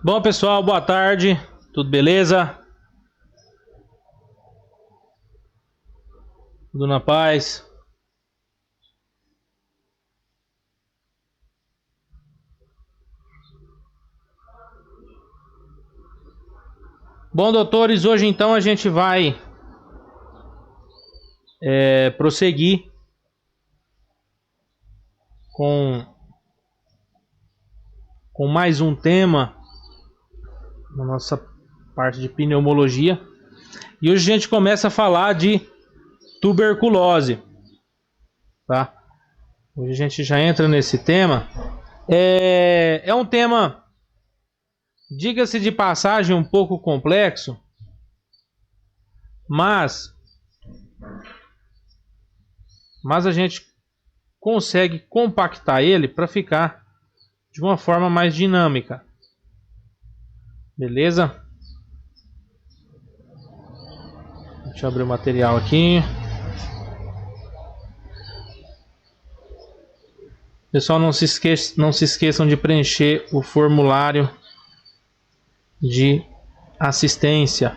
Bom, pessoal, boa tarde. Tudo beleza? Tudo na paz? Bom, doutores, hoje então a gente vai prosseguir com mais um tema na nossa parte de pneumologia. E hoje a gente começa a falar de tuberculose, tá? Hoje a gente já entra nesse tema. É um tema, diga-se de passagem, um pouco complexo, mas a gente consegue compactar ele para ficar de uma forma mais dinâmica. Beleza? Deixa eu abrir o material aqui. Pessoal, não se esqueçam de preencher o formulário de assistência.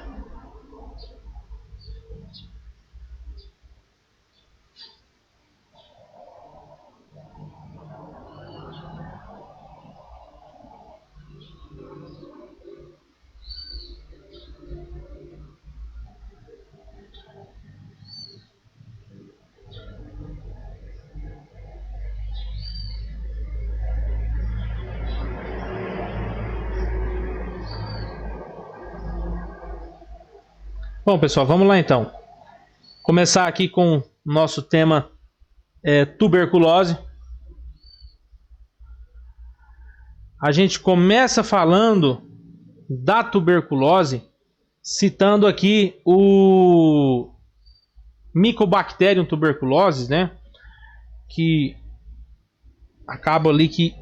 Bom, pessoal, vamos lá então. Começar aqui com o nosso tema tuberculose. A gente começa falando da tuberculose, citando aqui o Mycobacterium tuberculosis, né? Que acaba ali que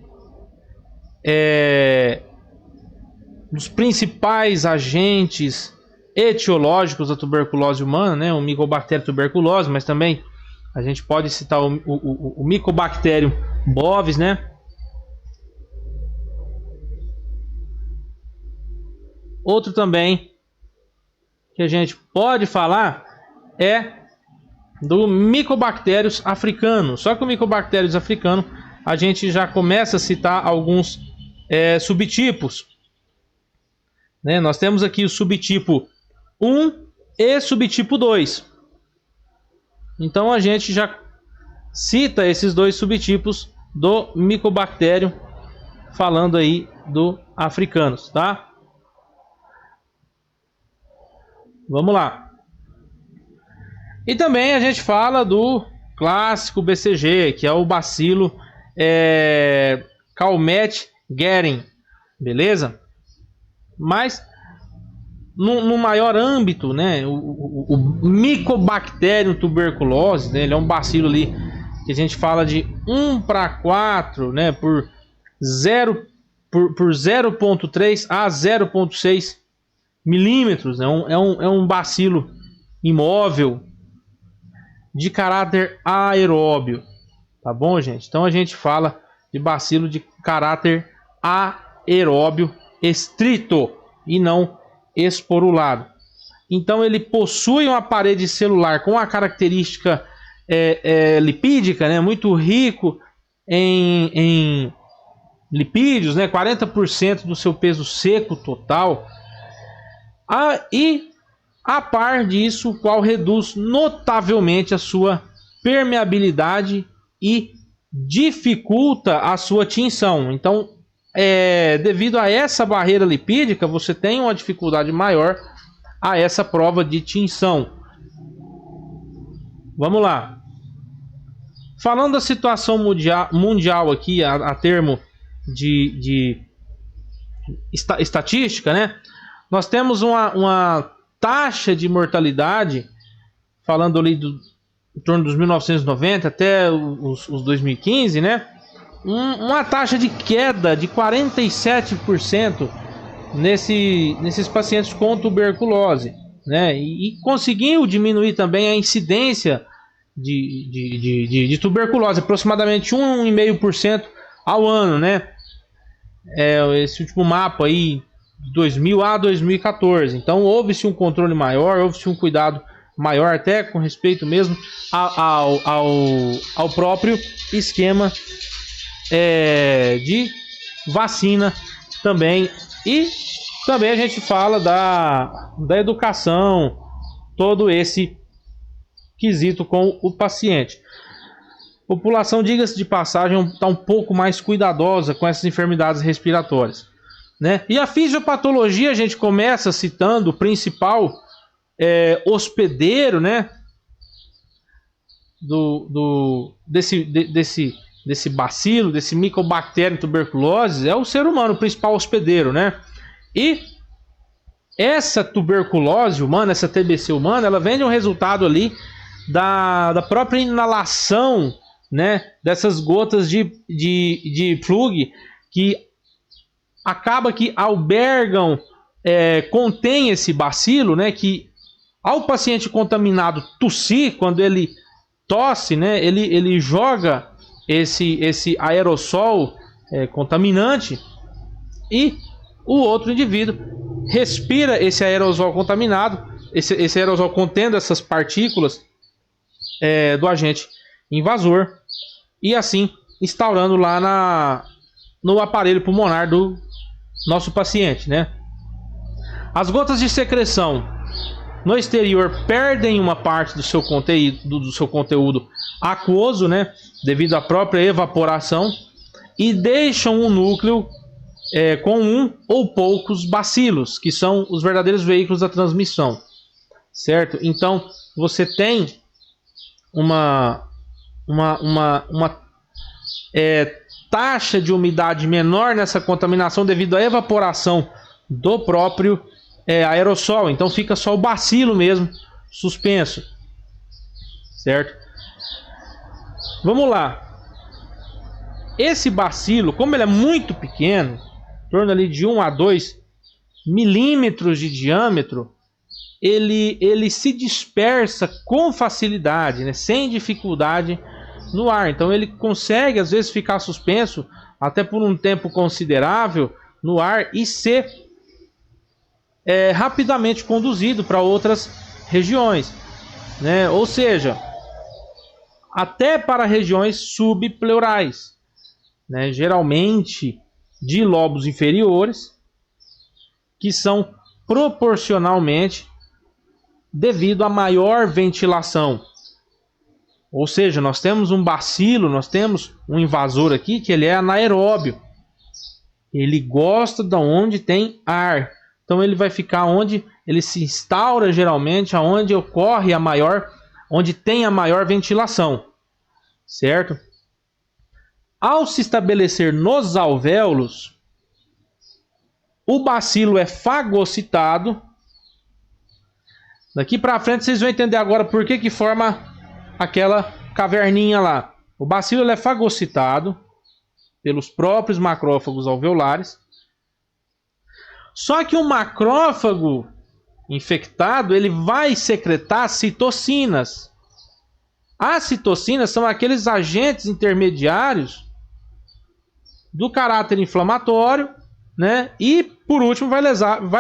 dos principais agentes etiológicos da tuberculose humana, né? O Mycobacterium tuberculose, mas também a gente pode citar o Mycobacterium bovis, né? Outro também que a gente pode falar é do Mycobacterius africanos. Só que o Mycobacterius africano a gente já começa a citar alguns subtipos, né? Nós temos aqui o subtipo 1 e subtipo 2. Então a gente já cita esses dois subtipos do Mycobacterium, falando aí do africanos, tá? Vamos lá. E também a gente fala do clássico BCG, que é o bacilo Calmette-Guerin, beleza? Mas no maior âmbito, né, o Mycobacterium tuberculose, né, ele é um bacilo ali que a gente fala de 1/4, né, por 0,3 a 0,6 milímetros, né, é um bacilo imóvel de caráter aeróbio, tá bom, gente? Então a gente fala de bacilo de caráter aeróbio estrito e não esporulado. Então ele possui uma parede celular com a característica lipídica, né, muito rico em lipídios, né, 40% do seu peso seco total. E a par disso, o qual reduz notavelmente a sua permeabilidade e dificulta a sua tinção. Então, devido a essa barreira lipídica, você tem uma dificuldade maior a essa prova de tinção. Vamos lá. Falando da situação mundial aqui, a termo de estatística, né? Nós temos uma taxa de mortalidade, falando ali em torno dos 1990 até os 2015, né? Uma taxa de queda de 47% nesses pacientes com tuberculose, né? E conseguiu diminuir também a incidência de tuberculose, aproximadamente 1,5% ao ano, né? Esse último mapa aí de 2000 a 2014. Então houve-se um controle maior, houve-se um cuidado maior, até com respeito mesmo ao próprio esquema de vacina também. E também a gente fala da educação, todo esse quesito com o paciente. A população, diga-se de passagem, está um pouco mais cuidadosa com essas enfermidades respiratórias, né? E a fisiopatologia, a gente começa citando o principal hospedeiro, né, desse bacilo, desse micobactério tuberculose, é o ser humano, o principal hospedeiro, né? E essa tuberculose humana, essa TBC humana, ela vem de um resultado ali da própria inalação, né, dessas gotas de plug que acaba que albergam, contém esse bacilo, né, que ao paciente contaminado tossir, quando ele tosse, né, ele joga esse aerossol contaminante, e o outro indivíduo respira esse aerossol contaminado, esse aerossol contendo essas partículas do agente invasor, e assim instaurando lá no aparelho pulmonar do nosso paciente, né? As gotas de secreção no exterior perdem uma parte do seu conteúdo aquoso, né, devido à própria evaporação, e deixam o núcleo com um ou poucos bacilos, que são os verdadeiros veículos da transmissão, certo? Então você tem uma taxa de umidade menor nessa contaminação devido à evaporação do próprio aerossol. Então fica só o bacilo mesmo suspenso, certo? Vamos lá. Esse bacilo, como ele é muito pequeno, em torno ali de 1 a 2 milímetros de diâmetro, ele se dispersa com facilidade, né, sem dificuldade no ar. Então ele consegue às vezes ficar suspenso até por um tempo considerável no ar e ser rapidamente conduzido para outras regiões, né? Ou seja, até para regiões subpleurais, né? Geralmente de lobos inferiores, que são proporcionalmente devido à maior ventilação. Ou seja, nós temos um bacilo, nós temos um invasor aqui que ele é anaeróbio. Ele gosta de onde tem ar. Então ele vai ficar onde ele se instaura, geralmente aonde ocorre onde tem a maior ventilação, certo? Ao se estabelecer nos alvéolos, o bacilo é fagocitado. Daqui para frente vocês vão entender agora por que forma aquela caverninha lá. O bacilo é fagocitado pelos próprios macrófagos alveolares. Só que o macrófago infectado, ele vai secretar citocinas. As citocinas são aqueles agentes intermediários do caráter inflamatório, né? E por último vai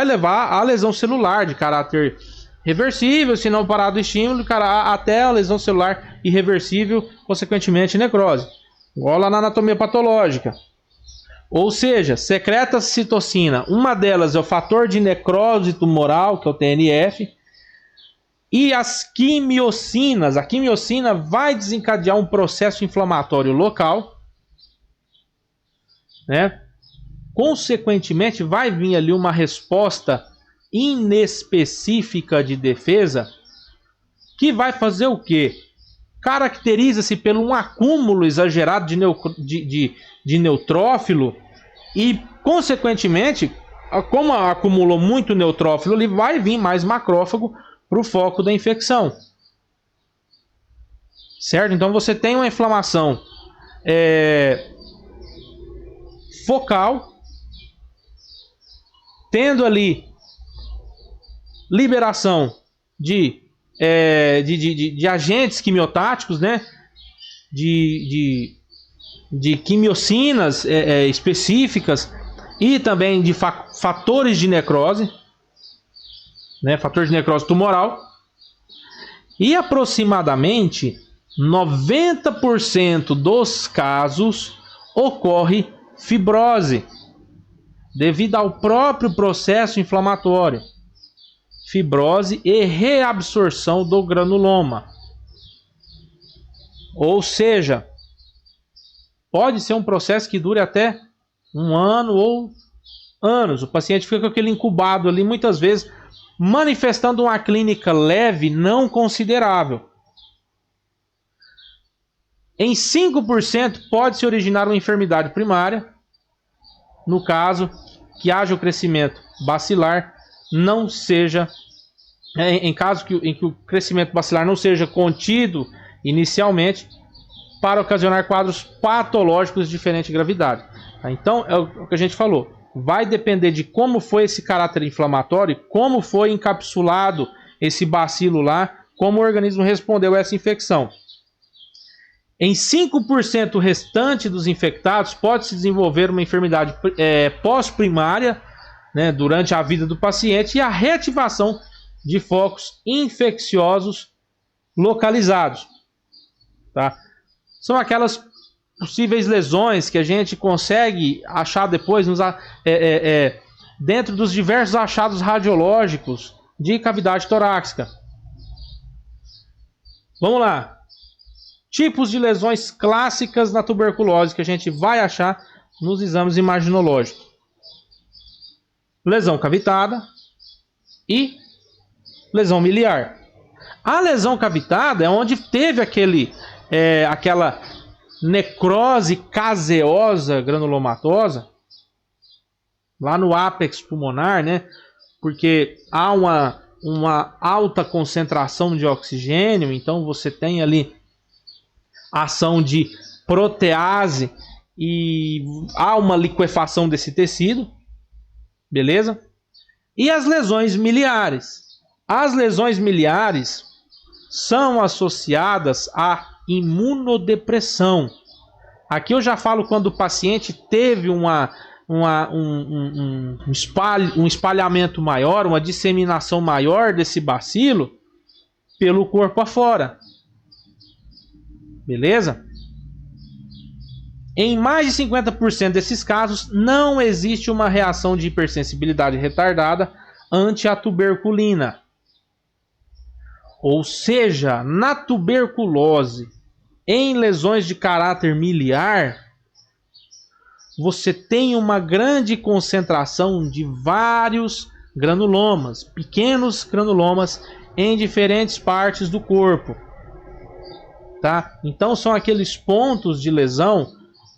levar à lesão celular de caráter reversível, se não parar do estímulo, até a lesão celular irreversível, consequentemente necrose. Igual lá na anatomia patológica. Ou seja, secreta citocina. Uma delas é o fator de necrose tumoral, que é o TNF. E as quimiocinas. A quimiocina vai desencadear um processo inflamatório local, né? Consequentemente, vai vir ali uma resposta inespecífica de defesa, que vai fazer o quê? Caracteriza-se pelo um acúmulo exagerado de neutrófilo e, consequentemente, como acumulou muito neutrófilo, ele vai vir mais macrófago para o foco da infecção, certo? Então você tem uma inflamação focal, tendo ali liberação de agentes quimiotáticos, né? De quimiocinas específicas, e também de fatores de necrose, né, fator de necrose tumoral, e aproximadamente 90% dos casos ocorre fibrose, devido ao próprio processo inflamatório, fibrose e reabsorção do granuloma. Ou seja, pode ser um processo que dure até 1 ano ou anos. O paciente fica com aquele incubado ali, muitas vezes manifestando uma clínica leve, não considerável. Em 5% pode-se originar uma enfermidade primária, no caso que haja o crescimento bacilar não seja, em caso em que o crescimento bacilar não seja contido inicialmente, para ocasionar quadros patológicos de diferente gravidade. Então, é o que a gente falou. Vai depender de como foi esse caráter inflamatório, como foi encapsulado esse bacilo lá, como o organismo respondeu a essa infecção. Em 5% restante dos infectados, pode-se desenvolver uma enfermidade pós-primária, né, durante a vida do paciente, e a reativação de focos infecciosos localizados. Tá? São aquelas possíveis lesões que a gente consegue achar depois dentro dos diversos achados radiológicos de cavidade torácica. Vamos lá. Tipos de lesões clássicas na tuberculose que a gente vai achar nos exames imaginológicos. Lesão cavitada e lesão miliar. A lesão cavitada é onde teve aquela necrose caseosa granulomatosa lá no ápex pulmonar, né? Porque há uma alta concentração de oxigênio, então você tem ali ação de protease e há uma liquefação desse tecido, beleza? E as lesões miliares? As lesões miliares são associadas à imunodepressão. Aqui eu já falo quando o paciente teve um espalhamento maior, uma disseminação maior desse bacilo pelo corpo afora. Beleza? Em mais de 50% desses casos, não existe uma reação de hipersensibilidade retardada ante a tuberculina. Ou seja, na tuberculose, em lesões de caráter miliar, você tem uma grande concentração de vários granulomas, pequenos granulomas em diferentes partes do corpo. Tá? Então são aqueles pontos de lesão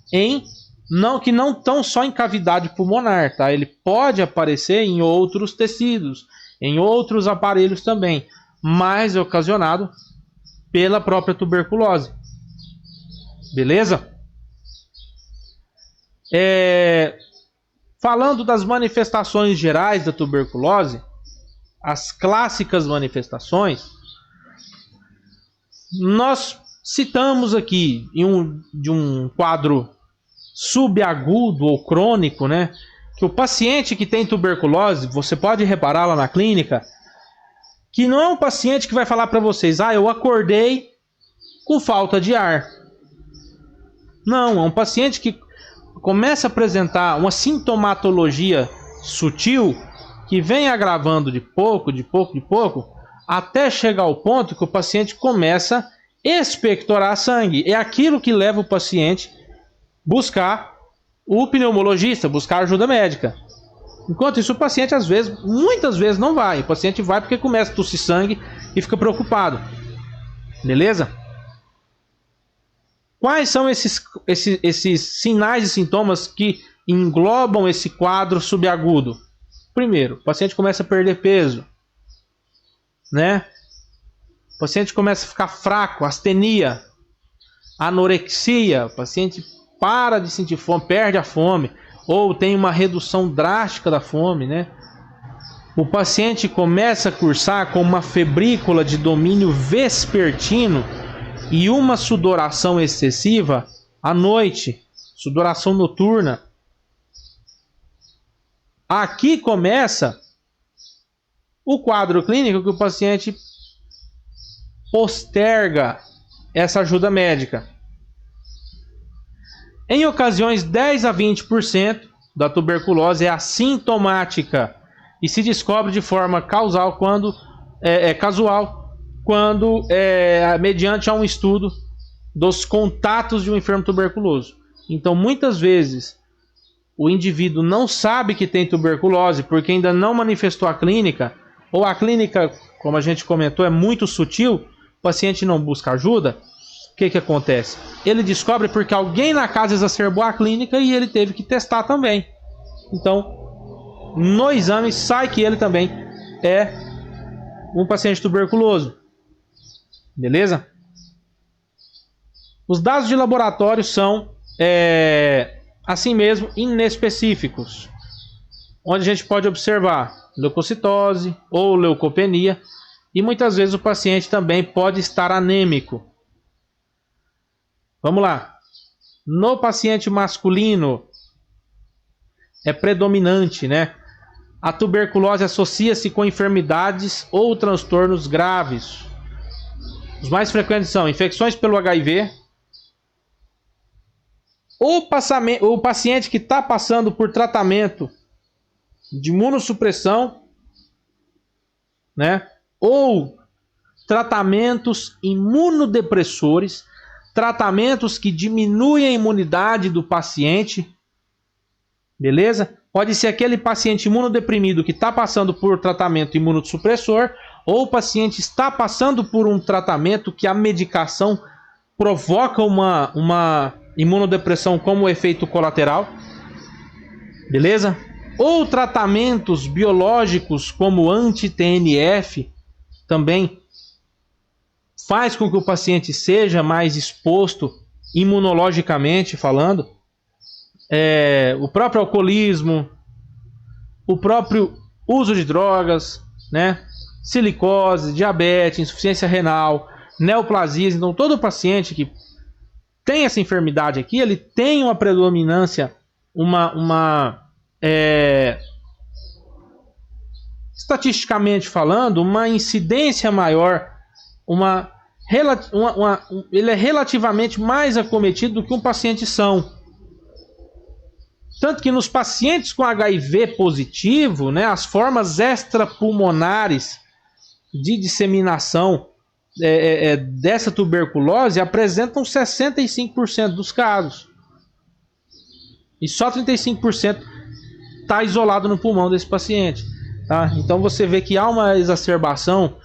que não estão só em cavidade pulmonar, tá? Ele pode aparecer em outros tecidos, em outros aparelhos também, mas é ocasionado pela própria tuberculose. Beleza? Falando das manifestações gerais da tuberculose, as clássicas manifestações, nós citamos aqui de um quadro subagudo ou crônico, né? Que o paciente que tem tuberculose, você pode reparar lá na clínica, que não é um paciente que vai falar para vocês, eu acordei com falta de ar. Não, é um paciente que começa a apresentar uma sintomatologia sutil que vem agravando de pouco, até chegar ao ponto que o paciente começa a expectorar sangue. É aquilo que leva o paciente buscar o pneumologista, buscar ajuda médica. Enquanto isso, o paciente muitas vezes não vai. O paciente vai porque começa a tossir sangue e fica preocupado. Beleza? Quais são esses sinais e sintomas que englobam esse quadro subagudo? Primeiro, o paciente começa a perder peso, né? O paciente começa a ficar fraco, astenia, anorexia, o paciente para de sentir fome, perde a fome, ou tem uma redução drástica da fome, né? O paciente começa a cursar com uma febrícula de domínio vespertino e uma sudoração excessiva à noite, sudoração noturna. Aqui começa o quadro clínico que o paciente posterga essa ajuda médica. Em ocasiões, 10 a 20% da tuberculose é assintomática e se descobre de forma casual quando mediante um estudo dos contatos de um enfermo tuberculoso. Então, muitas vezes, o indivíduo não sabe que tem tuberculose porque ainda não manifestou a clínica, ou a clínica, como a gente comentou, é muito sutil, o paciente não busca ajuda. O que acontece? Ele descobre porque alguém na casa exacerbou a clínica e ele teve que testar também. Então, no exame sai que ele também é um paciente tuberculoso. Beleza? Os dados de laboratório são, assim mesmo, inespecíficos. Onde a gente pode observar leucocitose ou leucopenia. E muitas vezes o paciente também pode estar anêmico. Vamos lá. No paciente masculino é predominante, né? A tuberculose associa-se com enfermidades ou transtornos graves. Os mais frequentes são infecções pelo HIV. O paciente que está passando por tratamento de imunossupressão, né? Ou tratamentos imunodepressores, tratamentos que diminuem a imunidade do paciente, beleza? Pode ser aquele paciente imunodeprimido que está passando por tratamento imunossupressor, ou o paciente está passando por um tratamento que a medicação provoca uma imunodepressão como efeito colateral, beleza? Ou tratamentos biológicos como anti-TNF também faz com que o paciente seja mais exposto imunologicamente falando. O próprio alcoolismo, o próprio uso de drogas, né? Silicose, diabetes, insuficiência renal, neoplasias. Então todo paciente que tem essa enfermidade aqui, ele tem uma predominância, estatisticamente falando, uma incidência maior, ele é relativamente mais acometido do que um paciente são. Tanto que nos pacientes com HIV positivo, né, as formas extrapulmonares de disseminação dessa tuberculose apresentam 65% dos casos. E só 35% está isolado no pulmão desse paciente. Tá? Então você vê que há uma exacerbação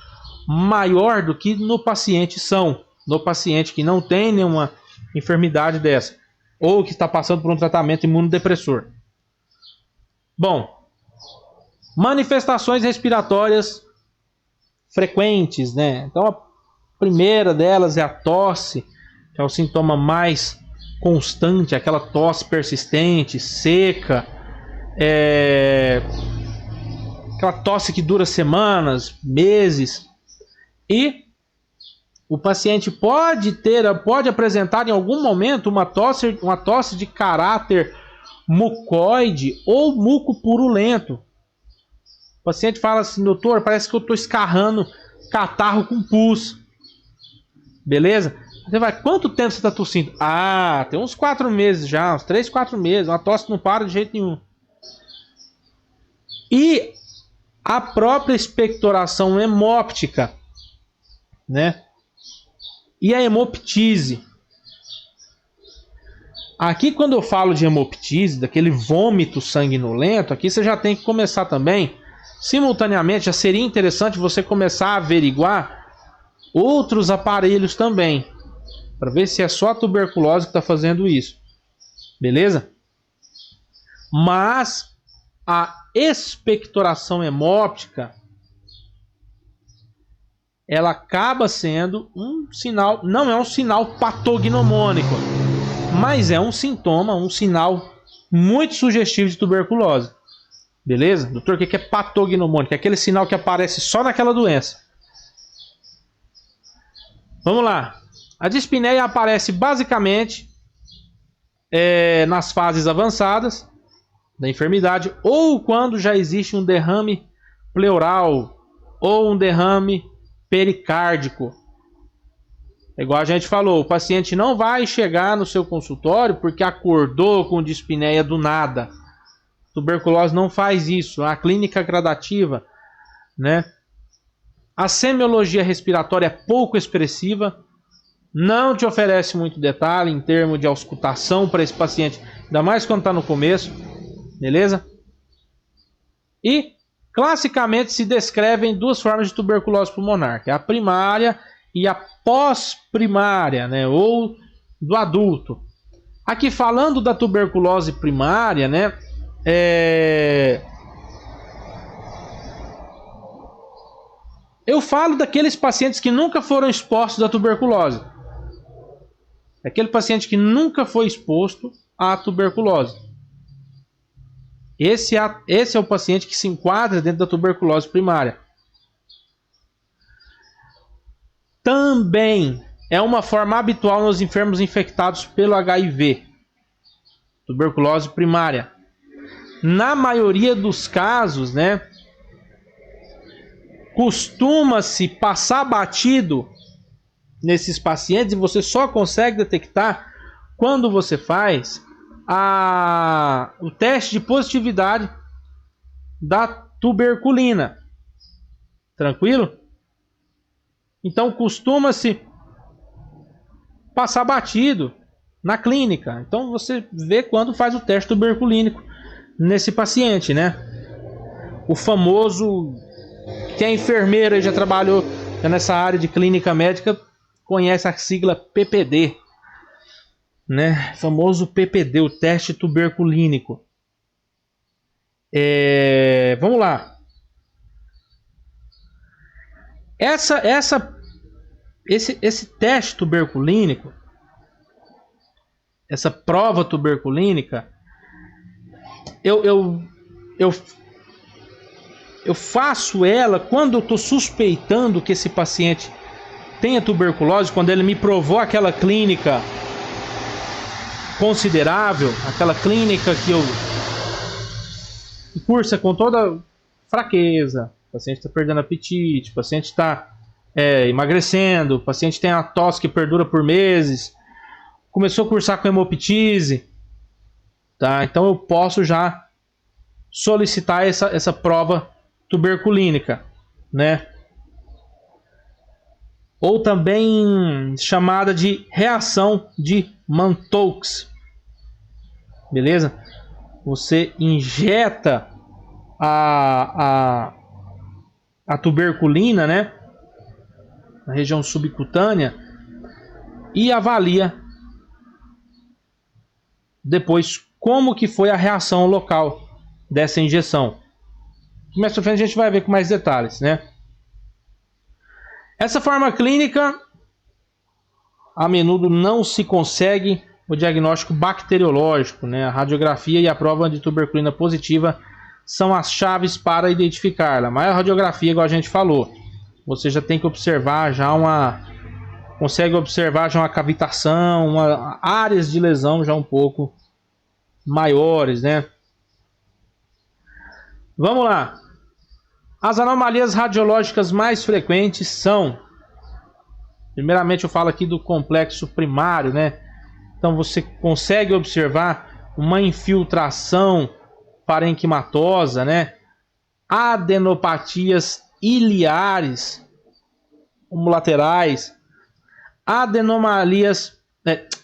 maior do que no paciente são. No paciente que não tem nenhuma enfermidade dessa. Ou que está passando por um tratamento imunodepressor. Bom, manifestações respiratórias frequentes, né? Então a primeira delas é a tosse, que é o sintoma mais constante, aquela tosse persistente, seca, aquela tosse que dura semanas, meses, e o paciente pode apresentar em algum momento uma tosse de caráter mucoide ou mucopurulento. O paciente fala assim: doutor, parece que eu estou escarrando catarro com pus. Beleza? Você vai, quanto tempo você está tossindo? Tem uns 4 meses já, uns 3, 4 meses. Uma tosse não para de jeito nenhum. E a própria expectoração hemóptica, né? E a hemoptise. Aqui, quando eu falo de hemoptise, daquele vômito sanguinolento, aqui você já tem que começar também, simultaneamente, já seria interessante você começar a averiguar outros aparelhos também, para ver se é só a tuberculose que está fazendo isso. Beleza? Mas a expectoração hemóptica, ela acaba sendo um sinal, não é um sinal patognomônico, mas é um sintoma, um sinal muito sugestivo de tuberculose. Beleza? Doutor, o que é patognomônico? É aquele sinal que aparece só naquela doença. Vamos lá. A dispneia aparece basicamente nas fases avançadas, da enfermidade, ou quando já existe um derrame pleural ou um derrame pericárdico. É igual a gente falou, o paciente não vai chegar no seu consultório porque acordou com dispneia do nada. Tuberculose não faz isso. A clínica gradativa, né? A semiologia respiratória é pouco expressiva, não te oferece muito detalhe em termos de auscultação para esse paciente, ainda mais quando está no começo, beleza? E classicamente se descrevem duas formas de tuberculose pulmonar, que é a primária e a pós-primária, né, ou do adulto. Aqui falando da tuberculose primária, né, eu falo daqueles pacientes que nunca foram expostos à tuberculose. Aquele paciente que nunca foi exposto à tuberculose. Esse é o paciente que se enquadra dentro da tuberculose primária. Também é uma forma habitual nos enfermos infectados pelo HIV. Tuberculose primária. Na maioria dos casos, né, costuma-se passar batido nesses pacientes e você só consegue detectar quando você faz o teste de positividade da tuberculina. Tranquilo? Então costuma-se passar batido na clínica. Então você vê quando faz o teste tuberculínico nesse paciente, né? O famoso, que é enfermeira e já trabalhou nessa área de clínica médica, conhece a sigla PPD, né? O famoso PPD, o teste tuberculínico. Vamos lá. Esse teste tuberculínico, essa prova tuberculínica, eu faço ela quando eu estou suspeitando que esse paciente tenha tuberculose, quando ele me provou aquela clínica considerável, aquela clínica que cursa com toda fraqueza, o paciente está perdendo apetite, o paciente está emagrecendo, o paciente tem a tosse que perdura por meses, começou a cursar com hemoptise, tá? Então eu posso já solicitar essa prova tuberculínica, né? Ou também chamada de reação de Mantoux, beleza? Você injeta a tuberculina, né, na região subcutânea e avalia depois como que foi a reação local dessa injeção. Mais pra frente a gente vai ver com mais detalhes, né? Essa forma clínica, a menudo não se consegue o diagnóstico bacteriológico, né? A radiografia e a prova de tuberculina positiva são as chaves para identificá-la. Mas a radiografia, igual a gente falou, você já tem que observar já consegue observar já uma cavitação, áreas de lesão já um pouco maiores, né? Vamos lá. As anomalias radiológicas mais frequentes são, primeiramente eu falo aqui do complexo primário, né? Então você consegue observar uma infiltração parenquimatosa, né? Adenopatias iliares laterais,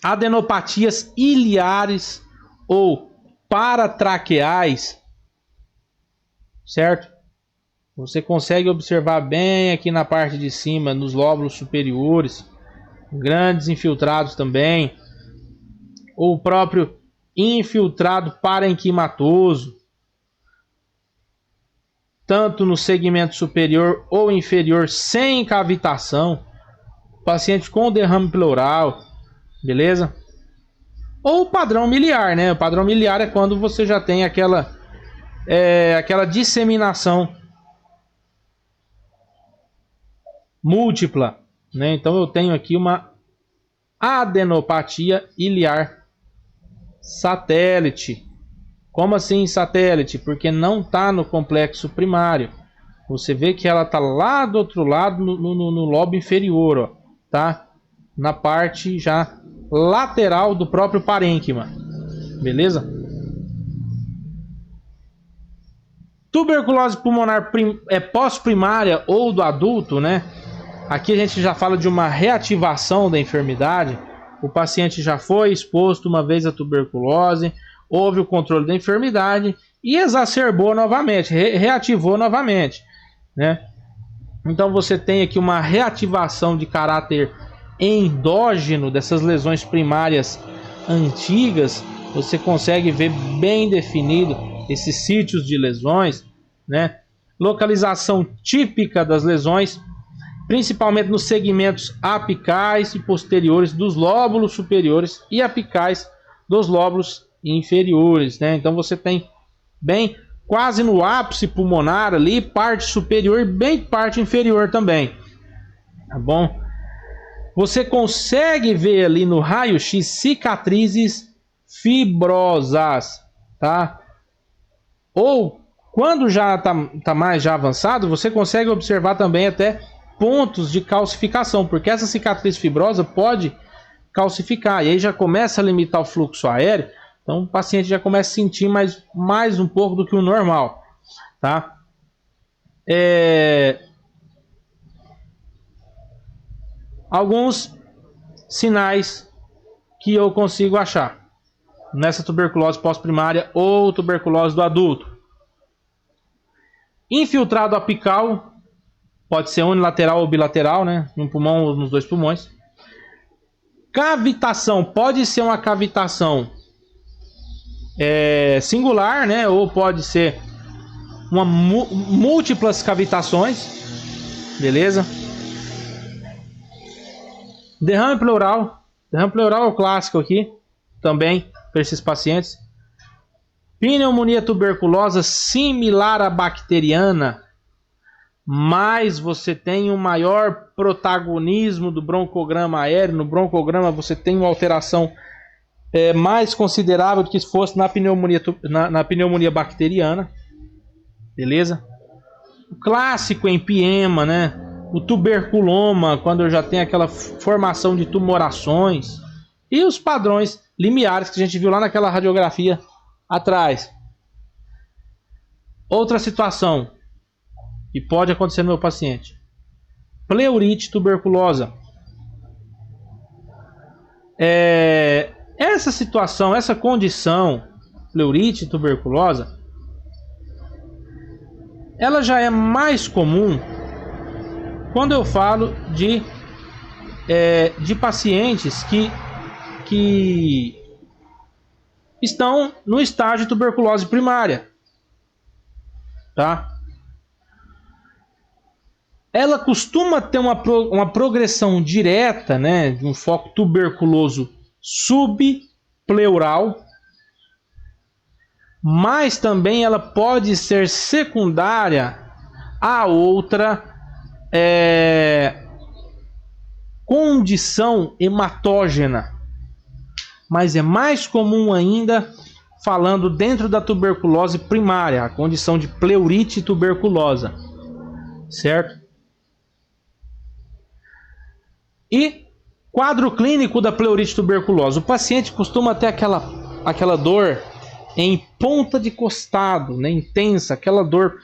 adenopatias iliares ou paratraqueais, certo? Você consegue observar bem aqui na parte de cima, nos lóbulos superiores, grandes infiltrados também, ou o próprio infiltrado parenquimatoso, tanto no segmento superior ou inferior sem cavitação, paciente com derrame pleural, beleza? Ou o padrão miliar, né? O padrão miliar é quando você já tem aquela disseminação múltipla, né? Então eu tenho aqui uma adenopatia iliar satélite, Como assim satélite? Porque não está no complexo primário. Você vê que ela está lá do outro lado, no lobo inferior, ó, tá? Na parte já lateral do próprio parênquima, beleza? Tuberculose pulmonar pós-primária ou do adulto, né? Aqui a gente já fala de uma reativação da enfermidade. O paciente já foi exposto uma vez à tuberculose, houve o controle da enfermidade e exacerbou novamente, reativou novamente, né? Então você tem aqui uma reativação de caráter endógeno dessas lesões primárias antigas. Você consegue ver bem definido esses sítios de lesões, né? Localização típica das lesões, principalmente nos segmentos apicais e posteriores dos lóbulos superiores e apicais dos lóbulos inferiores, né? Então você tem bem quase no ápice pulmonar ali, parte superior e bem parte inferior também, tá bom? Você consegue ver ali no raio-x cicatrizes fibrosas, tá? Ou quando já tá mais já avançado, você consegue observar também até pontos de calcificação, porque essa cicatriz fibrosa pode calcificar e aí já começa a limitar o fluxo aéreo. Então o paciente já começa a sentir mais um pouco do que o normal, tá? Alguns sinais que eu consigo achar nessa tuberculose pós-primária ou tuberculose do adulto. Infiltrado apical, pode ser unilateral ou bilateral, né? No pulmão ou nos dois pulmões. Cavitação, pode ser uma cavitação singular, né? Ou pode ser uma múltiplas cavitações, beleza? Derrame pleural é o clássico aqui, também para esses pacientes. Pneumonia tuberculosa similar à bacteriana, mas você tem um maior protagonismo do broncograma aéreo. No broncograma você tem uma alteração mais considerável do que se fosse na pneumonia bacteriana, beleza? O clássico empiema, né? O tuberculoma, quando já tem aquela formação de tumorações, e os padrões limiares que a gente viu lá naquela radiografia atrás. Outra situação que pode acontecer no meu paciente: pleurite tuberculosa. Essa situação, essa condição, pleurite tuberculosa, ela já é mais comum quando eu falo de pacientes que estão no estágio de tuberculose primária, tá? Ela costuma ter uma progressão direta, né, de um foco tuberculoso subpleural, mas também ela pode ser secundária a outra condição hematógena, mas é mais comum ainda falando dentro da tuberculose primária, a condição de pleurite tuberculosa, certo? E quadro clínico da pleurite tuberculosa: o paciente costuma ter aquela dor em ponta de costado, né, intensa, aquela dor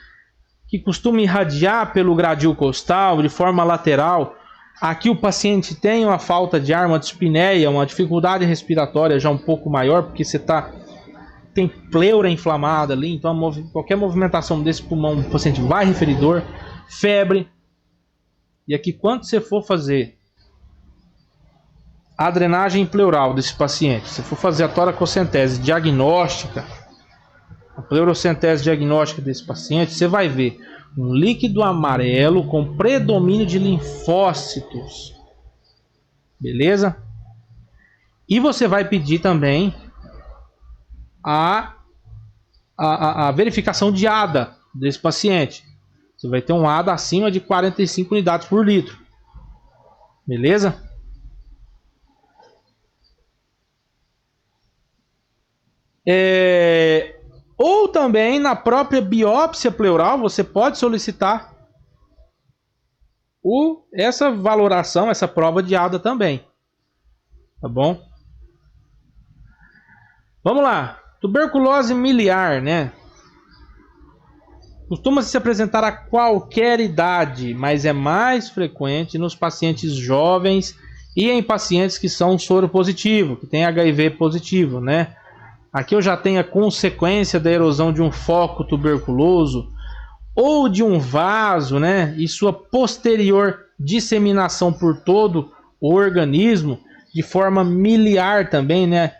que costuma irradiar pelo gradil costal de forma lateral. Aqui o paciente tem uma falta de ar, uma dispneia, uma dificuldade respiratória já um pouco maior, porque você tem pleura inflamada ali, então qualquer movimentação desse pulmão o paciente vai referir dor, febre. E aqui, quando você for fazer a drenagem pleural desse paciente, se for fazer a toracocentese diagnóstica, a pleurocentese diagnóstica desse paciente, você vai ver um líquido amarelo com predomínio de linfócitos, beleza? E você vai pedir também a verificação de ADA desse paciente. Você vai ter um ADA acima de 45 unidades por litro, beleza? Ou também na própria biópsia pleural você pode solicitar essa valoração, essa prova de ADA também. Tá bom? Vamos lá. Tuberculose miliar, né? Costuma se apresentar a qualquer idade, mas é mais frequente nos pacientes jovens e em pacientes que são soropositivos, que têm HIV positivo, né? Aqui eu já tenho a consequência da erosão de um foco tuberculoso ou de um vaso, né? E sua posterior disseminação por todo o organismo de forma miliar também, né?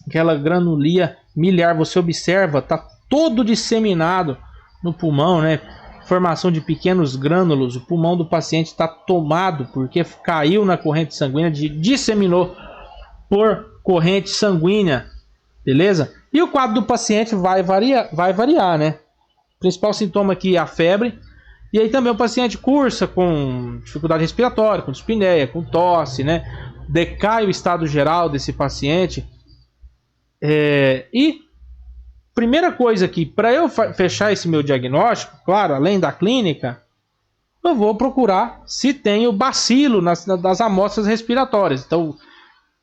Aquela granulia miliar, você observa, tá todo disseminado no pulmão, né? Formação de pequenos grânulos, o pulmão do paciente está tomado porque caiu na corrente sanguínea, disseminou por corrente sanguínea, beleza? E o quadro do paciente vai variar, né? O principal sintoma aqui é a febre, e aí também o paciente cursa com dificuldade respiratória, com dispneia, com tosse, né? Decai o estado geral desse paciente. E primeira coisa aqui, para eu fechar esse meu diagnóstico, claro, além da clínica, eu vou procurar se tem o bacilo das amostras respiratórias. Então,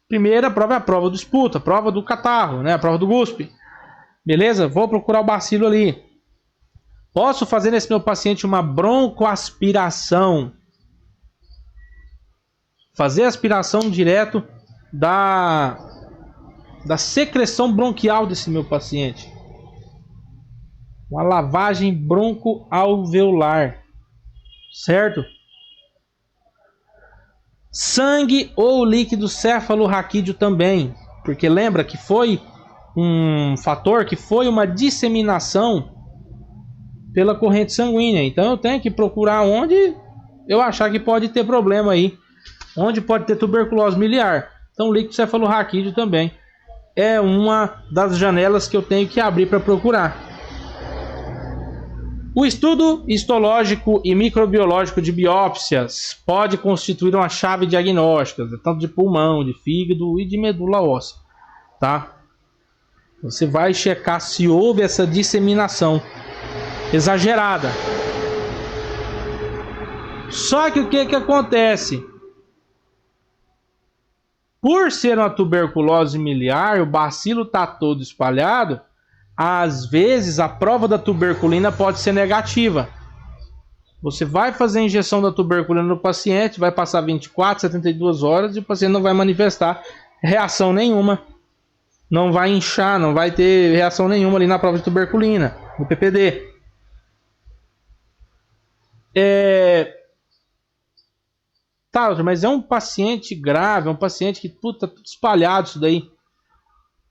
primeira prova é a prova do esputo, a prova do catarro, né? A prova do guspe. Beleza? Vou procurar o bacilo ali. Posso fazer nesse meu paciente uma broncoaspiração. Fazer aspiração direto da secreção bronquial desse meu paciente. Uma lavagem broncoalveolar. Certo? Sangue ou líquido cefalorraquídeo também. Porque lembra que foi um fator, que foi uma disseminação pela corrente sanguínea. Então eu tenho que procurar onde eu achar que pode ter problema aí. Onde pode ter tuberculose miliar. Então líquido cefalorraquídeo também é uma das janelas que eu tenho que abrir para procurar. O estudo histológico e microbiológico de biópsias pode constituir uma chave diagnóstica, tanto de pulmão, de fígado e de medula óssea, tá? Você vai checar se houve essa disseminação exagerada. Só que o que acontece? Por ser uma tuberculose miliar, o bacilo está todo espalhado, às vezes a prova da tuberculina pode ser negativa. Você vai fazer a injeção da tuberculina no paciente, vai passar 24, 72 horas e o paciente não vai manifestar reação nenhuma. Não vai inchar, não vai ter reação nenhuma ali na prova de tuberculina, no PPD. Tá, mas é um paciente grave, é um paciente que, puta, tudo espalhado isso daí.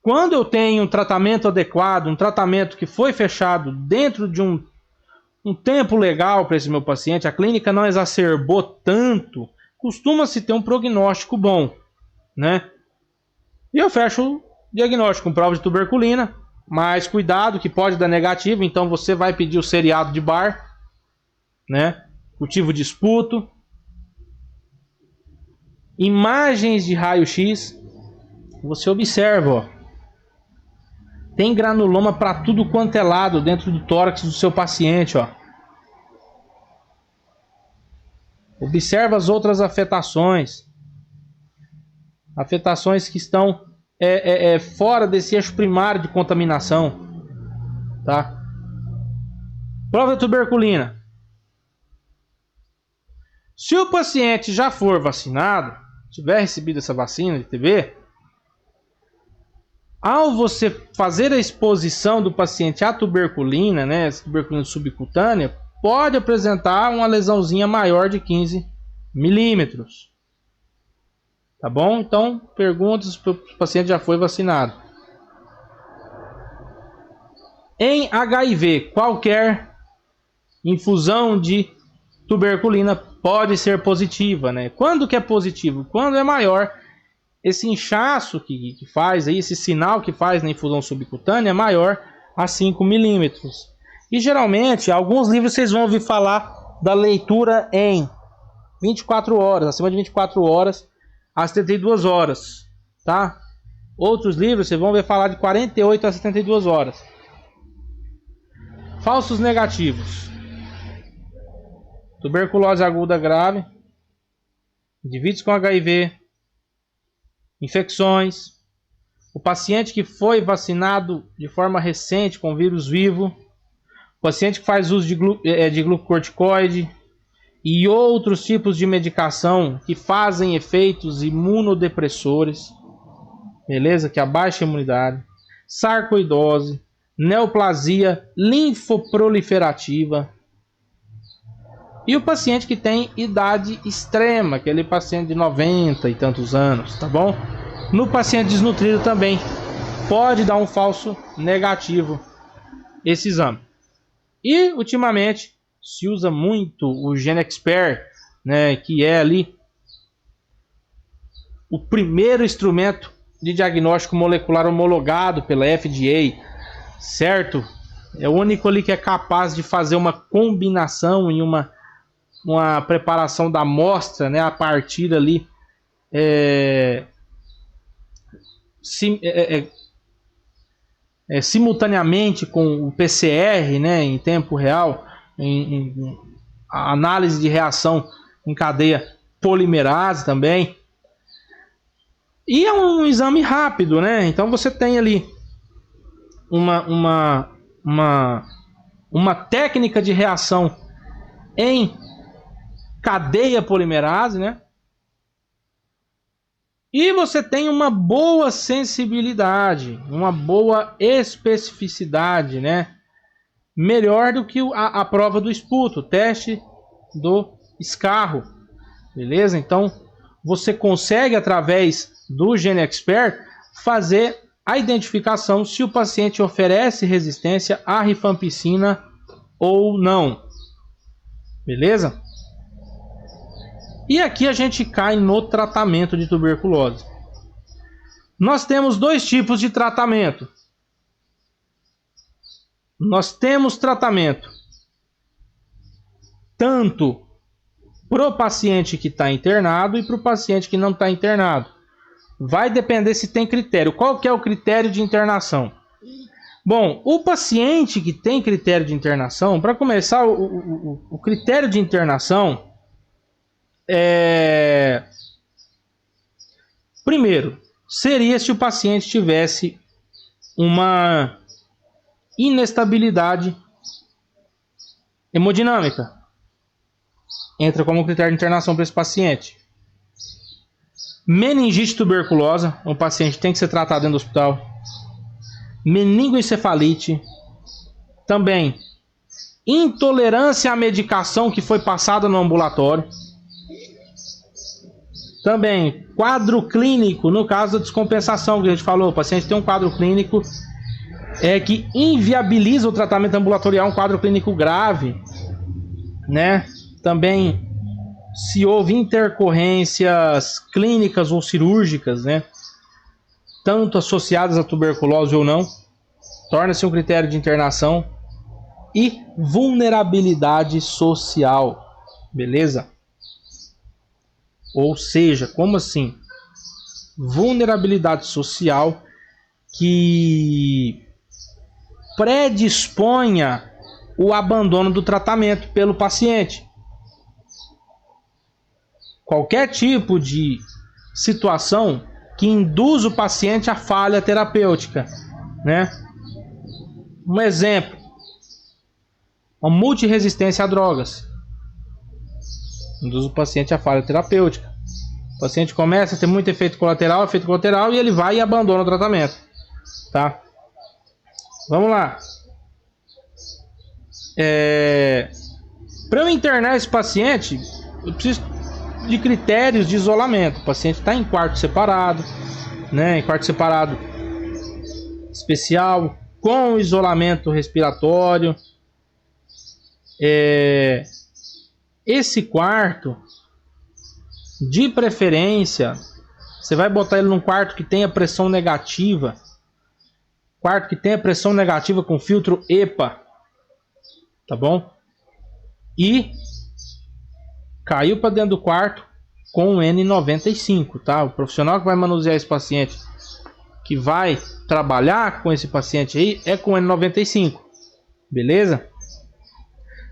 Quando eu tenho um tratamento adequado, um tratamento que foi fechado dentro de um tempo legal para esse meu paciente, a clínica não exacerbou tanto, costuma-se ter um prognóstico bom, né? E eu fecho o diagnóstico com prova de tuberculina, mas cuidado que pode dar negativo, então você vai pedir o seriado de Barr, né? Cultivo de esputo. Imagens de raio-x, você observa, ó, tem granuloma para tudo quanto é lado dentro do tórax do seu paciente, ó. Observa as outras afetações, afetações que estão fora desse eixo primário de contaminação, tá? Prova de tuberculina. Se o paciente já for vacinado, tiver recebido essa vacina de TB, ao você fazer a exposição do paciente à tuberculina, né, essa tuberculina subcutânea, pode apresentar uma lesãozinha maior de 15 milímetros. Tá bom? Então, perguntas se o paciente já foi vacinado. Em HIV, qualquer infusão de tuberculina pode ser positiva, né? Quando que é positivo? Quando é maior. Esse inchaço que faz, aí, esse sinal que faz na infusão subcutânea é maior a 5 milímetros. E geralmente, alguns livros vocês vão ouvir falar da leitura em 24 horas, acima de 24 horas, a 72 horas, tá? Outros livros vocês vão ver falar de 48 a 72 horas. Falsos negativos. Tuberculose aguda grave. Indivíduos com HIV. Infecções. O paciente que foi vacinado de forma recente com vírus vivo. O paciente que faz uso de glucocorticoide. E outros tipos de medicação que fazem efeitos imunodepressores. Beleza? Que abaixa a imunidade. Sarcoidose. Neoplasia linfoproliferativa. E o paciente que tem idade extrema, aquele paciente de 90 e tantos anos, tá bom? No paciente desnutrido também pode dar um falso negativo esse exame. E ultimamente se usa muito o GeneXpert, né, que é ali o primeiro instrumento de diagnóstico molecular homologado pela FDA, certo? É o único ali que é capaz de fazer uma combinação em uma preparação da amostra, né, a partir ali simultaneamente com o PCR, né, em tempo real, em a análise de reação em cadeia polimerase também. E é um exame rápido, né? Então você tem ali uma técnica de reação em cadeia polimerase, né? E você tem uma boa sensibilidade, uma boa especificidade, né? Melhor do que a prova do esputo, o teste do escarro, beleza? Então você consegue, através do GeneXpert, fazer a identificação se o paciente oferece resistência à rifampicina ou não, beleza? E aqui a gente cai no tratamento de tuberculose. Nós temos dois tipos de tratamento. Nós temos tratamento tanto para o paciente que está internado e para o paciente que não está internado. Vai depender se tem critério. Qual que é o critério de internação? Bom, o paciente que tem critério de internação, para começar, o critério de internação primeiro, seria se o paciente tivesse uma inestabilidade hemodinâmica. Entra como critério de internação para esse paciente. Meningite tuberculosa, o paciente tem que ser tratado dentro do hospital. Meningoencefalite. Também intolerância à medicação que foi passada no ambulatório. Também quadro clínico, no caso da descompensação que a gente falou, o paciente tem um quadro clínico que inviabiliza o tratamento ambulatorial, um quadro clínico grave, né? Também se houve intercorrências clínicas ou cirúrgicas, né, tanto associadas à tuberculose ou não, torna-se um critério de internação. E vulnerabilidade social, beleza? Ou seja, como assim? Vulnerabilidade social que predisponha o abandono do tratamento pelo paciente. Qualquer tipo de situação que induz o paciente à falha terapêutica, né? Um exemplo, uma multiresistência a drogas induz o paciente à falha terapêutica. O paciente começa a ter muito efeito colateral e ele vai e abandona o tratamento, tá? Vamos lá. Para eu internar esse paciente, eu preciso de critérios de isolamento. O paciente está em quarto separado, né? Em quarto separado especial, com isolamento respiratório. Esse quarto, de preferência, você vai botar ele num quarto que tenha pressão negativa. Quarto que tenha pressão negativa com filtro EPA, tá bom? E caiu para dentro do quarto com o N95, tá? O profissional que vai manusear esse paciente, que vai trabalhar com esse paciente aí, é com N95, beleza?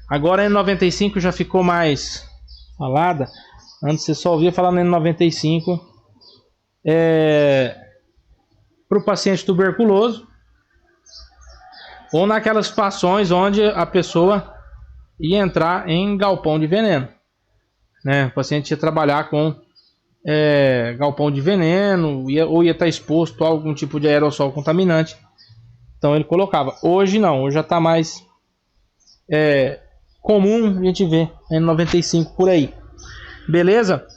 Agora a N95 já ficou mais falada. Antes você só ouvia falar na N95 para o paciente tuberculoso, ou naquelas situações onde a pessoa ia entrar em galpão de veneno, né? O paciente ia trabalhar com galpão de veneno, ou ia estar exposto a algum tipo de aerossol contaminante. Então ele colocava. Hoje não, hoje já está mais comum a gente ver N95 por aí. Beleza?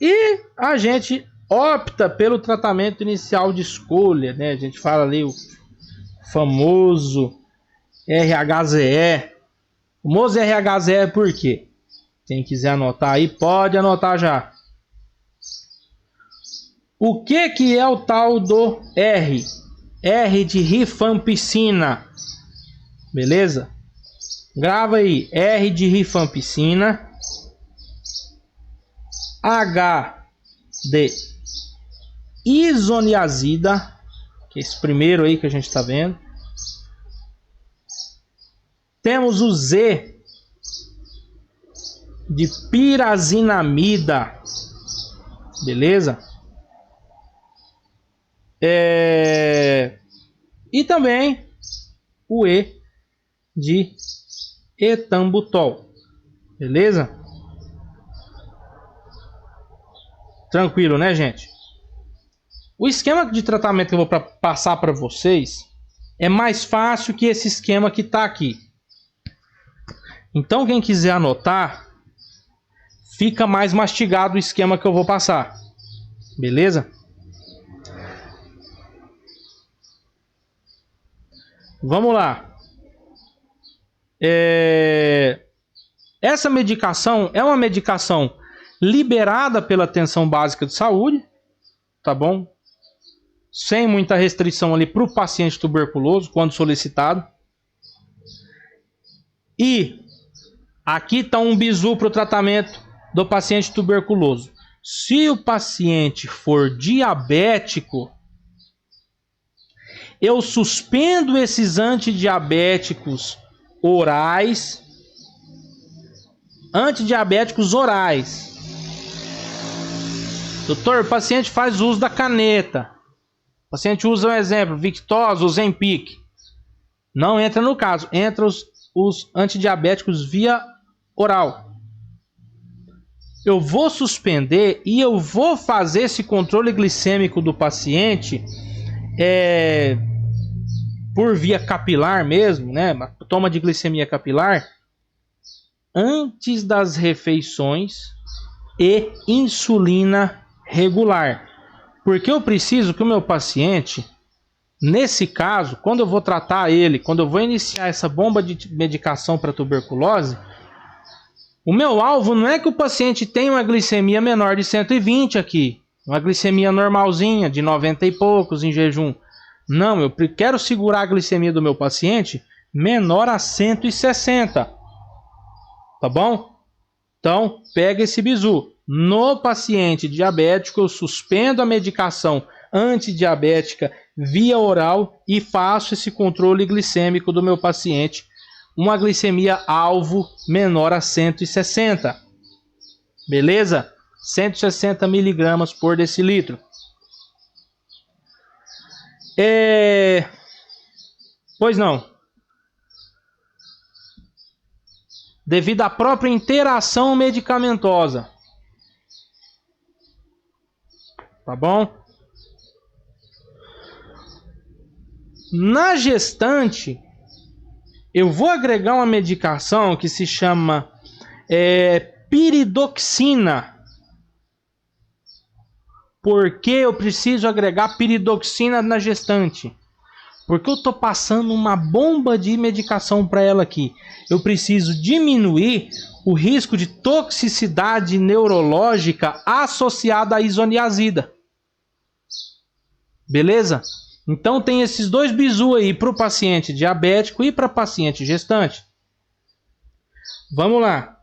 E a gente opta pelo tratamento inicial de escolha, né? A gente fala ali o famoso RHZE. O famoso RHZE por quê? Quem quiser anotar aí, pode anotar já. O que é o tal do R? R de rifampicina. Beleza? Grava aí. R de rifampicina. H de isoniazida, que é esse primeiro aí que a gente está vendo. Temos o Z de pirazinamida. Beleza? E também o E de etambutol. Beleza? Tranquilo, né, gente? O esquema de tratamento que eu vou passar para vocês é mais fácil que esse esquema que está aqui. Então, quem quiser anotar, fica mais mastigado o esquema que eu vou passar. Beleza? Vamos lá. Essa medicação é uma medicação liberada pela Atenção Básica de Saúde, tá bom? Sem muita restrição ali para o paciente tuberculoso, quando solicitado. E aqui está um bizu para o tratamento do paciente tuberculoso. Se o paciente for diabético, eu suspendo esses antidiabéticos orais. Antidiabéticos orais. Doutor, o paciente faz uso da caneta. O paciente usa um exemplo, Victoza, o Ozempic. Não entra no caso. Entra os antidiabéticos via oral. Eu vou suspender e eu vou fazer esse controle glicêmico do paciente por via capilar mesmo, né? Toma de glicemia capilar antes das refeições e insulina regular. Porque eu preciso que o meu paciente, nesse caso, quando eu vou tratar ele, quando eu vou iniciar essa bomba de medicação para tuberculose, o meu alvo não é que o paciente tenha uma glicemia menor de 120 aqui, uma glicemia normalzinha de 90 e poucos em jejum. Não, eu quero segurar a glicemia do meu paciente menor a 160. Tá bom? Então, pega esse bizu. No paciente diabético, eu suspendo a medicação antidiabética via oral e faço esse controle glicêmico do meu paciente. Uma glicemia alvo menor a 160. Beleza? 160 miligramas por decilitro. Pois não. Devido à própria interação medicamentosa. Tá bom? Na gestante, eu vou agregar uma medicação que se chama piridoxina. Por que eu preciso agregar piridoxina na gestante? Porque eu estou passando uma bomba de medicação para ela aqui. Eu preciso diminuir o risco de toxicidade neurológica associada à isoniazida. Beleza? Então tem esses dois bizu aí para o paciente diabético e para paciente gestante. Vamos lá.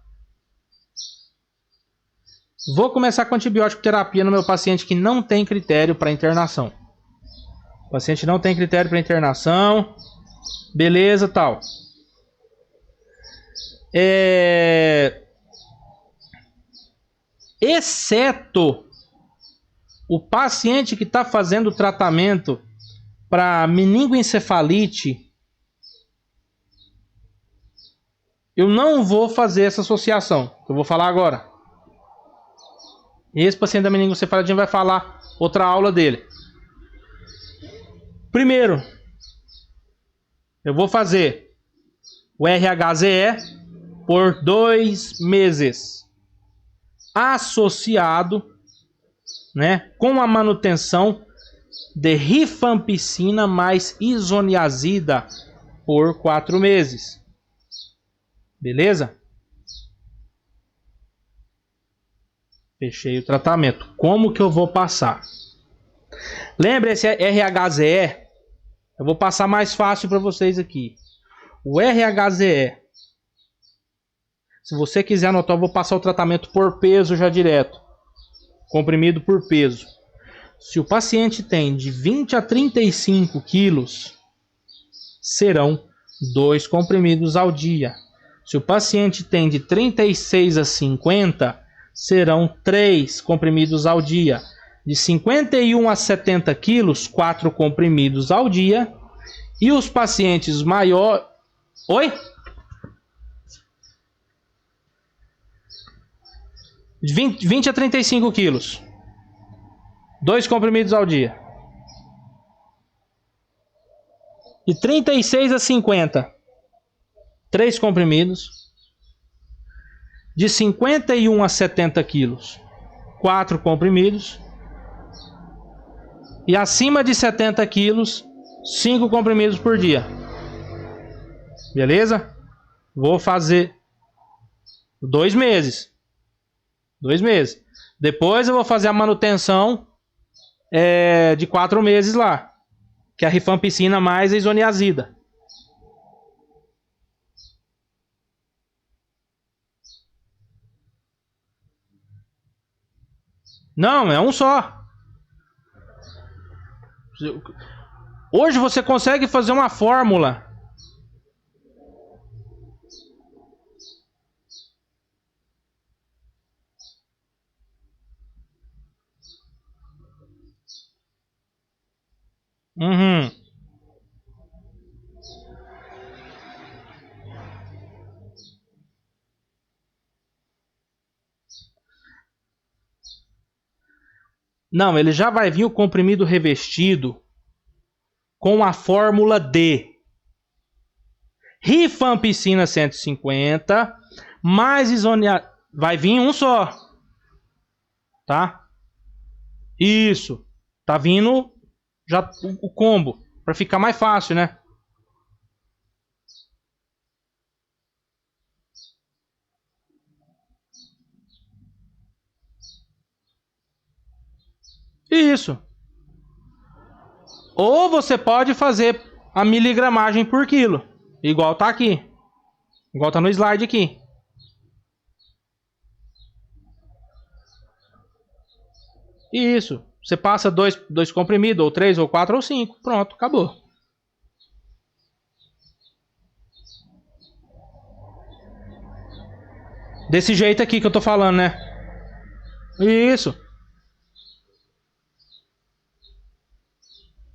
Vou começar com antibiótico terapia no meu paciente que não tem critério para internação. O paciente não tem critério para internação. Beleza, tal. Exceto o paciente que está fazendo tratamento para meningoencefalite, eu não vou fazer essa associação, que eu vou falar agora. Esse paciente da meningoencefalite a gente vai falar outra aula dele. Primeiro, eu vou fazer o RHZE por 2 meses, associado, né, com a manutenção de rifampicina mais isoniazida por 4 meses. Beleza? Fechei o tratamento. Como que eu vou passar? Lembra esse RHZE? Eu vou passar mais fácil para vocês aqui. O RHZE, se você quiser anotar, eu vou passar o tratamento por peso já direto. Comprimido por peso. Se o paciente tem de 20 a 35 quilos, serão 2 comprimidos ao dia. Se o paciente tem de 36 a 50, serão 3 comprimidos ao dia. De 51 a 70 quilos, 4 comprimidos ao dia. E os pacientes maiores... Oi? De 20 a 35 quilos. 2 comprimidos ao dia. De 36 a 50. 3 comprimidos. De 51 a 70 quilos. 4 comprimidos. E acima de 70 quilos, 5 comprimidos por dia. Beleza? Vou fazer 2 meses. 2 meses. Depois eu vou fazer a manutenção de 4 meses lá. Que é a rifampicina mais a isoniazida. Não, é um só. Hoje você consegue fazer uma fórmula. Uhum. Não, ele já vai vir o comprimido revestido com a fórmula D. Rifampicina 150 mais isoniazida. Vai vir um só. Tá? Isso. Tá vindo já o combo. Para ficar mais fácil, né? Isso. Ou você pode fazer a miligramagem por quilo. Igual tá aqui. Igual tá no slide aqui. Isso. Você passa 2 comprimidos, ou 3, ou 4, ou 5. Pronto, acabou. Desse jeito aqui que eu tô falando, né? Isso.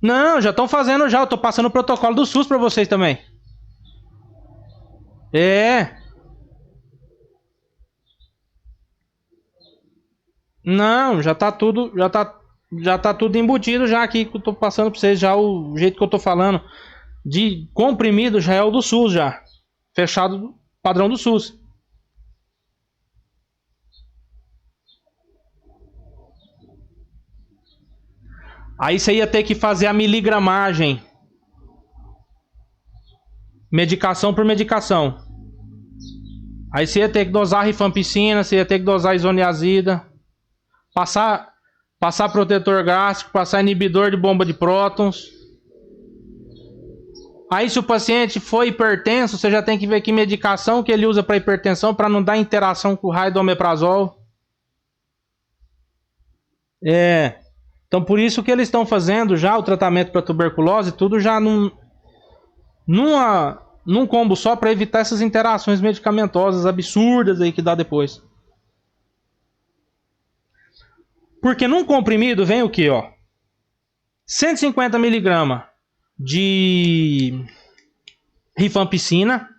Não, já estão fazendo já. Eu tô passando o protocolo do SUS pra vocês também. É. Não, já tá tudo, já tá tudo embutido já aqui que eu tô passando pra vocês já o jeito que eu tô falando de comprimido já é o do SUS já. Fechado padrão do SUS. Aí você ia ter que fazer a miligramagem. Medicação por medicação. Aí você ia ter que dosar rifampicina, você ia ter que dosar isoniazida. Passar protetor gástrico, passar inibidor de bomba de prótons. Aí se o paciente for hipertenso, você já tem que ver que medicação que ele usa para hipertensão para não dar interação com o raio do omeprazol. Então por isso que eles estão fazendo já o tratamento para tuberculose, tudo já numa num combo só para evitar essas interações medicamentosas absurdas aí que dá depois. Porque num comprimido vem o que, ó? 150 mg de rifampicina,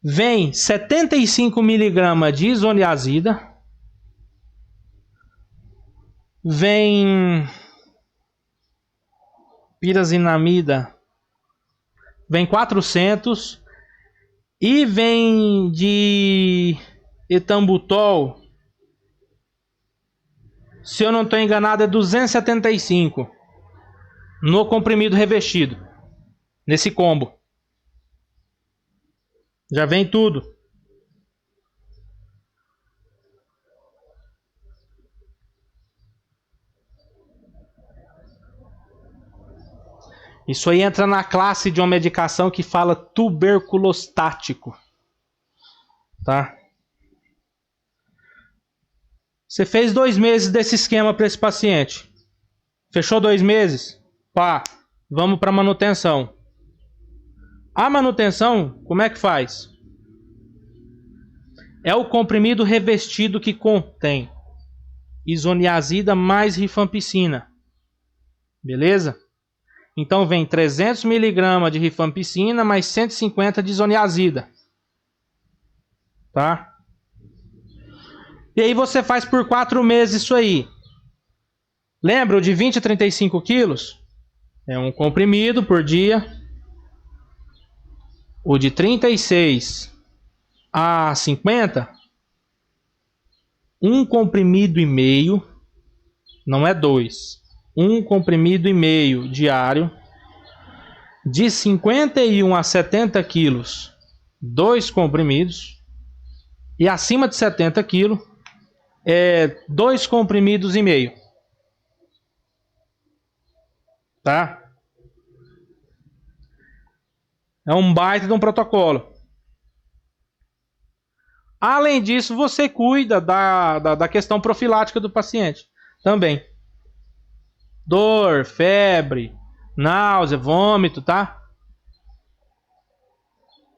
vem 75 mg de isoniazida, vem pirazinamida, vem 400 e vem de etambutol, se eu não estou enganado, é 275 no comprimido revestido, nesse combo. Já vem tudo. Isso aí entra na classe de uma medicação que fala tuberculostático. Tá? Você fez 2 meses desse esquema para esse paciente. Fechou 2 meses? Pá, vamos para manutenção. A manutenção, como é que faz? É o comprimido revestido que contém isoniazida mais rifampicina. Beleza? Então vem 300 mg de rifampicina mais 150 de isoniazida. Tá? E aí você faz por 4 meses isso aí. Lembra o de 20 a 35 quilos? É um comprimido por dia. O de 36 a 50, um comprimido e meio, não é 2. Um comprimido e meio diário. De 51 a 70 quilos, 2 comprimidos. E acima de 70 quilos, 2 comprimidos e meio. Tá? É um baita de um protocolo. Além disso, você cuida da questão profilática do paciente também. Dor, febre, náusea, vômito, tá?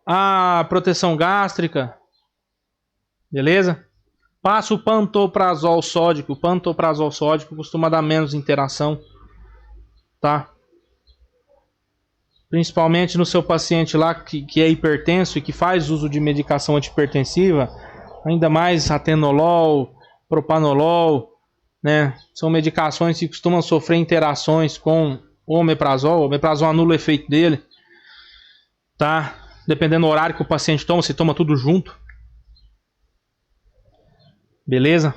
A proteção gástrica. Beleza? Passa o pantoprazol sódico. O pantoprazol sódico costuma dar menos interação, tá? Principalmente no seu paciente lá que é hipertenso e que faz uso de medicação antihipertensiva, ainda mais atenolol, propanolol, né? São medicações que costumam sofrer interações com o omeprazol. O omeprazol anula o efeito dele, tá? Dependendo do horário que o paciente toma, você toma tudo junto. Beleza?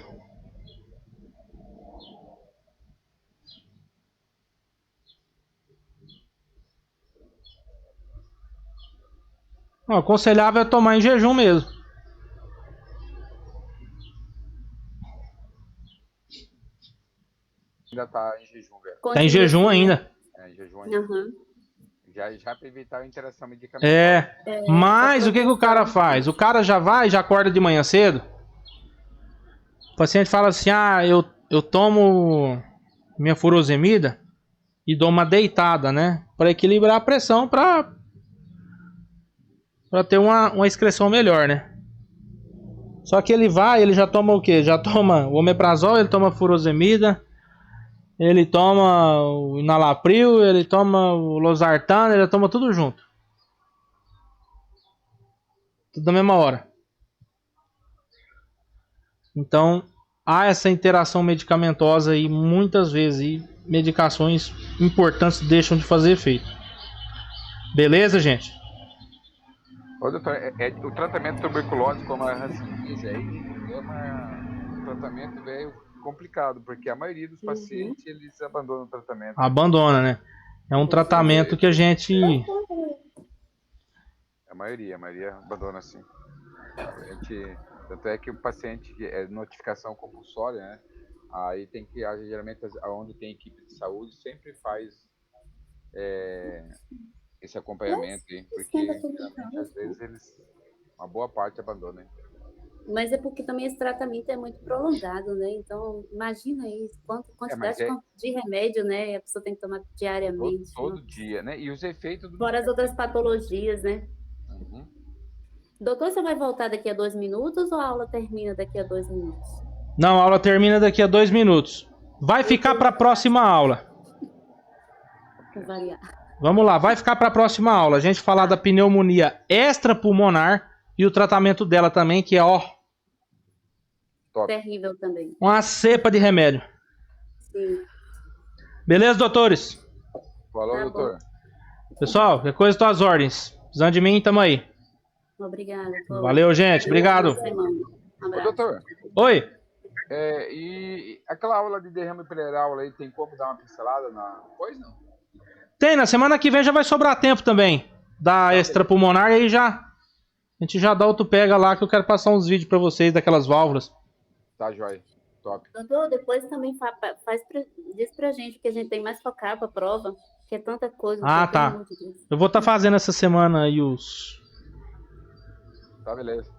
O aconselhável é tomar em jejum mesmo. Ainda tá em jejum, velho. Tá em jejum ainda. É, em jejum ainda. Uhum. Já para evitar a interação medicamentosa. Mas o que o cara faz? O cara já vai, já acorda de manhã cedo. O paciente fala assim: ah, eu tomo minha furosemida e dou uma deitada, né? Para equilibrar a pressão, para ter uma excreção melhor, né? Só que ele já toma o quê? Já toma o omeprazol, ele toma furosemida, ele toma o enalapril, ele toma o losartano, ele toma tudo junto. Tudo na mesma hora. Então, há essa interação medicamentosa e muitas vezes medicações importantes deixam de fazer efeito. Beleza, gente? Ô, doutor, o tratamento de tuberculose, como a Hansen diz aí, um tratamento velho complicado, porque a maioria dos pacientes, eles abandonam o tratamento. Abandona, né? É um tratamento que a gente... A maioria abandona sim. Tanto é que o paciente é notificação compulsória, né? Aí tem que, geralmente, onde tem equipe de saúde, sempre faz esse acompanhamento aí, porque geralmente, às vezes, uma boa parte abandona. Hein? Mas é porque também esse tratamento é muito prolongado, né? Então, imagina isso, quantidade de remédio, né? A pessoa tem que tomar diariamente. Todo dia, né? E os efeitos do... Fora as outras patologias, né? Uhum. Doutor, você vai voltar daqui a 2 minutos ou a aula termina daqui a 2 minutos? Não, a aula termina daqui a 2 minutos. Vai ficar para a próxima aula. Para variar. Vamos lá, vai ficar para a próxima aula. A gente falar da pneumonia extrapulmonar e o tratamento dela também, que é, ó... top. Terrível também. Uma cepa de remédio. Sim. Beleza, doutores? Falou, Tá doutor. bom. Pessoal, qualquer coisa, tuas ordens. Precisando de mim, tamo aí. Obrigada. Valeu, gente. Obrigado. Um abraço. Doutor. Oi. E aquela aula de derrame pleural aí, tem como dar uma pincelada na... Pois não? Tem, na semana que vem já vai sobrar tempo também. Da extrapulmonar e aí já... A gente já dá outro pega lá que eu quero passar uns vídeos pra vocês daquelas válvulas. Tá, joia. Top. Doutor, depois também diz pra gente que a gente tem mais focar pra prova, que é tanta coisa. Ah, tá. Eu vou estar fazendo essa semana aí os... Tá, beleza.